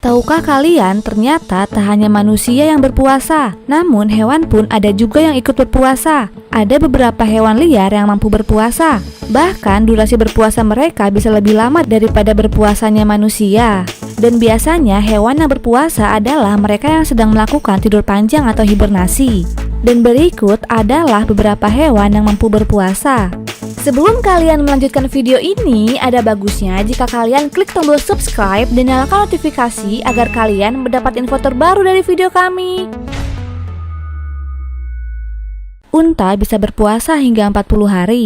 Tahukah kalian ternyata tak hanya manusia yang berpuasa, namun hewan pun ada juga yang ikut berpuasa. Ada beberapa hewan liar yang mampu berpuasa. Bahkan durasi berpuasa mereka bisa lebih lama daripada berpuasanya manusia. Dan biasanya hewan yang berpuasa adalah mereka yang sedang melakukan tidur panjang atau hibernasi. Dan berikut adalah beberapa hewan yang mampu berpuasa. Sebelum kalian melanjutkan video ini, ada bagusnya jika kalian klik tombol subscribe dan nyalakan notifikasi agar kalian mendapat info terbaru dari video kami. Unta bisa berpuasa hingga 40 hari.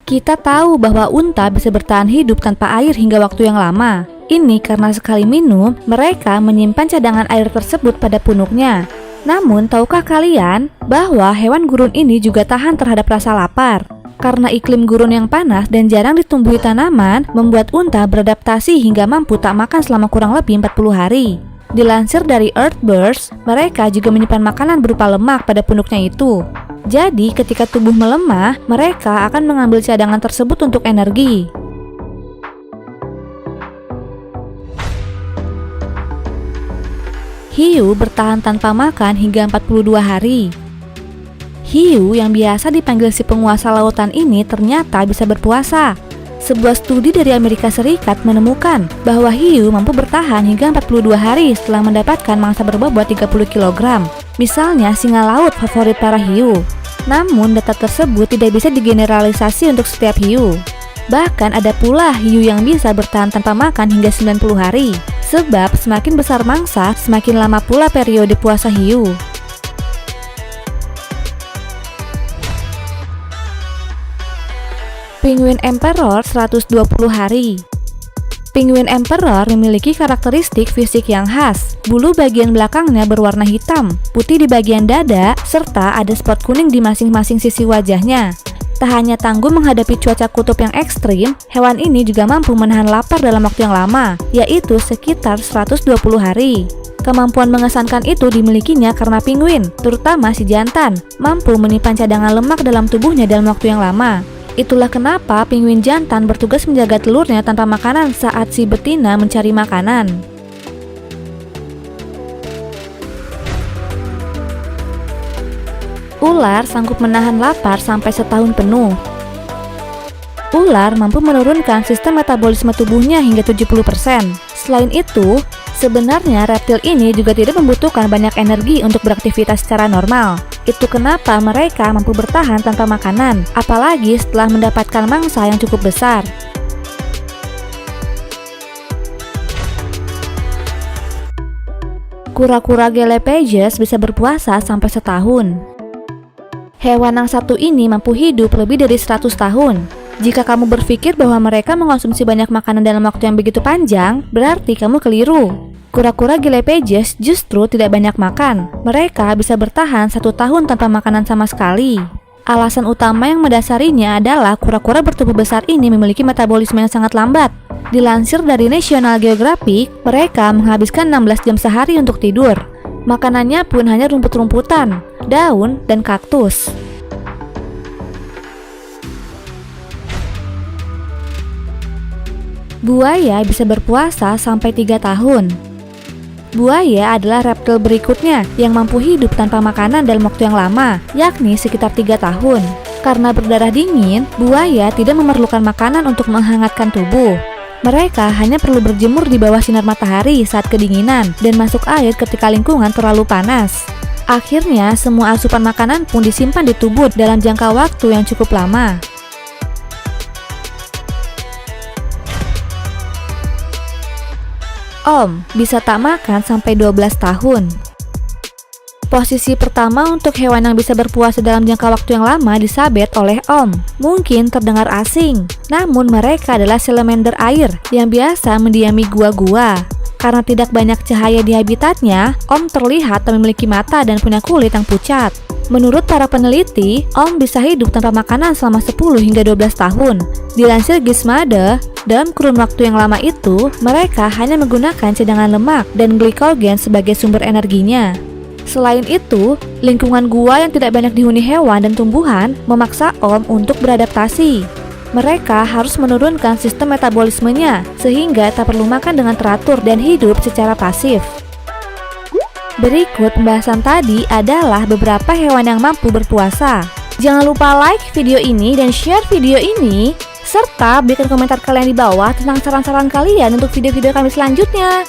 Kita tahu bahwa unta bisa bertahan hidup tanpa air hingga waktu yang lama. Ini karena sekali minum, mereka menyimpan cadangan air tersebut pada punuknya. Namun, tahukah kalian bahwa hewan gurun ini juga tahan terhadap rasa lapar? Karena iklim gurun yang panas dan jarang ditumbuhi tanaman, membuat unta beradaptasi hingga mampu tak makan selama kurang lebih 40 hari. Dilansir dari Earthbirds, mereka juga menyimpan makanan berupa lemak pada punuknya itu. Jadi, ketika tubuh melemah, mereka akan mengambil cadangan tersebut untuk energi. Hiu bertahan tanpa makan hingga 42 hari. Hiu yang biasa dipanggil si penguasa lautan ini ternyata bisa berpuasa. Sebuah studi dari Amerika Serikat menemukan bahwa hiu mampu bertahan hingga 42 hari setelah mendapatkan mangsa berbobot 30 kg. Misalnya singa laut favorit para hiu. Namun data tersebut tidak bisa digeneralisasi untuk setiap hiu. Bahkan ada pula hiu yang bisa bertahan tanpa makan hingga 90 hari. Sebab semakin besar mangsa, semakin lama pula periode puasa hiu. Penguin Emperor 120 hari. Penguin Emperor memiliki karakteristik fisik yang khas. Bulu bagian belakangnya berwarna hitam, putih di bagian dada, serta ada spot kuning di masing-masing sisi wajahnya. Tak hanya tangguh menghadapi cuaca kutub yang ekstrim, hewan ini juga mampu menahan lapar dalam waktu yang lama, yaitu sekitar 120 hari. Kemampuan mengesankan itu dimilikinya karena penguin, terutama si jantan, mampu menyimpan cadangan lemak dalam tubuhnya dalam waktu yang lama. Itulah kenapa penguin jantan bertugas menjaga telurnya tanpa makanan saat si betina mencari makanan. Ular sanggup menahan lapar sampai setahun penuh. Ular mampu menurunkan sistem metabolisme tubuhnya hingga 70%. Selain itu, sebenarnya reptil ini juga tidak membutuhkan banyak energi untuk beraktivitas secara normal. Itu kenapa mereka mampu bertahan tanpa makanan, apalagi setelah mendapatkan mangsa yang cukup besar. Kura-kura Galapagos bisa berpuasa sampai setahun. Hewan yang satu ini mampu hidup lebih dari 100 tahun. Jika kamu berpikir bahwa mereka mengonsumsi banyak makanan dalam waktu yang begitu panjang, berarti kamu keliru. Kura-kura Galapagos justru tidak banyak makan. Mereka bisa bertahan 1 tahun tanpa makanan sama sekali. Alasan utama yang mendasarinya adalah kura-kura bertubuh besar ini memiliki metabolisme yang sangat lambat. Dilansir dari National Geographic, mereka menghabiskan 16 jam sehari untuk tidur. Makanannya pun hanya rumput-rumputan, daun, dan kaktus. Buaya bisa berpuasa sampai 3 tahun. Buaya adalah reptil berikutnya yang mampu hidup tanpa makanan dalam waktu yang lama, yakni sekitar 3 tahun. Karena berdarah dingin, buaya tidak memerlukan makanan untuk menghangatkan tubuh. Mereka hanya perlu berjemur di bawah sinar matahari saat kedinginan dan masuk air ketika lingkungan terlalu panas. Akhirnya, semua asupan makanan pun disimpan di tubuh dalam jangka waktu yang cukup lama. Om bisa tak makan sampai 12 tahun. Posisi pertama untuk hewan yang bisa berpuasa dalam jangka waktu yang lama disabet oleh om. Mungkin terdengar asing, namun mereka adalah salamander air yang biasa mendiami gua-gua. Karena tidak banyak cahaya di habitatnya, om terlihat tak memiliki mata dan punya kulit yang pucat. Menurut para peneliti, om bisa hidup tanpa makanan selama 10 hingga 12 tahun. Dilansir Gizmodo, dalam kurun waktu yang lama itu, mereka hanya menggunakan cadangan lemak dan glikogen sebagai sumber energinya. Selain itu, lingkungan gua yang tidak banyak dihuni hewan dan tumbuhan memaksa om untuk beradaptasi. Mereka harus menurunkan sistem metabolismenya sehingga tak perlu makan dengan teratur dan hidup secara pasif. Berikut pembahasan tadi adalah beberapa hewan yang mampu berpuasa. Jangan lupa like video ini dan share video ini, serta berikan komentar kalian di bawah tentang saran-saran kalian untuk video-video kami selanjutnya.